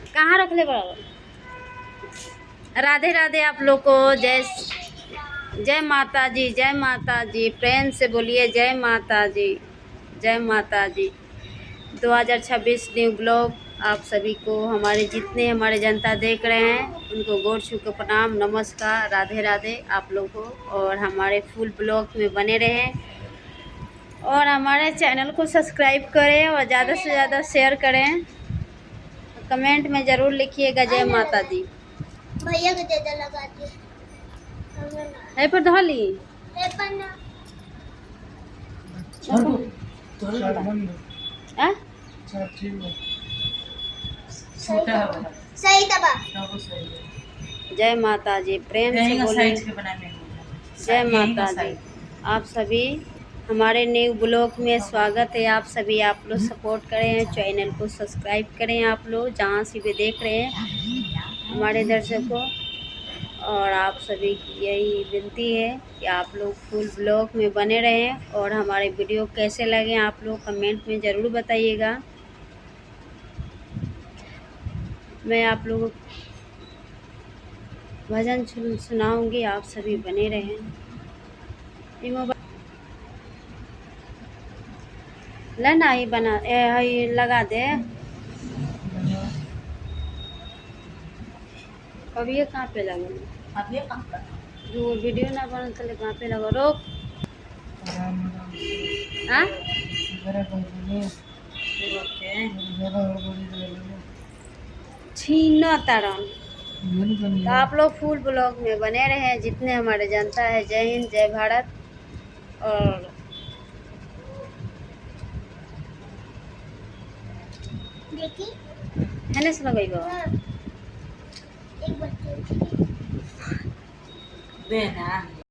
कहाँ रख ले बड़ा। राधे राधे आप लोग को। जय जय माता जी, जय माता जी। प्रेम से बोलिए जय माता जी, जय माता जी। 2026 न्यू ब्लॉग आप सभी को, हमारे जितने हमारे जनता देख रहे हैं उनको गोर छू के प्रणाम, नमस्कार, राधे राधे आप लोग को। और हमारे फुल ब्लॉग में बने रहें और हमारे चैनल को सब्सक्राइब करें और ज़्यादा से ज़्यादा शेयर करें। कमेंट में ज़रूर लिखिएगा जय माता दी। भैया को ज्यादा लगाती है पर धोली सही दबा। जय माता जी। प्रेम से बोलिए जय माता जी। आप सभी हमारे न्यू ब्लॉग में स्वागत है। आप सभी आप लोग सपोर्ट करें, चैनल को सब्सक्राइब करें। आप लोग जहाँ से भी देख रहे हैं हमारे दर्शकों, और आप सभी की यही विनती है कि आप लोग फुल ब्लॉग में बने रहें और हमारे वीडियो कैसे लगे आप लोग कमेंट में ज़रूर बताइएगा। मैं आप लोगों को भजन सुनाऊंगी, आप सभी बने रहें। लेना ही बना ही लगा दे। अब ये कहाँ पे लगे जो वीडियो ना बन तो कहाँ पे लगा। रोक छीना तारण। तो आप लोग फुल ब्लॉग में बने रहे, जितने हमारे जनता है। जय हिंद, जय भारत। और देखी है से लगेगा एक बच्चे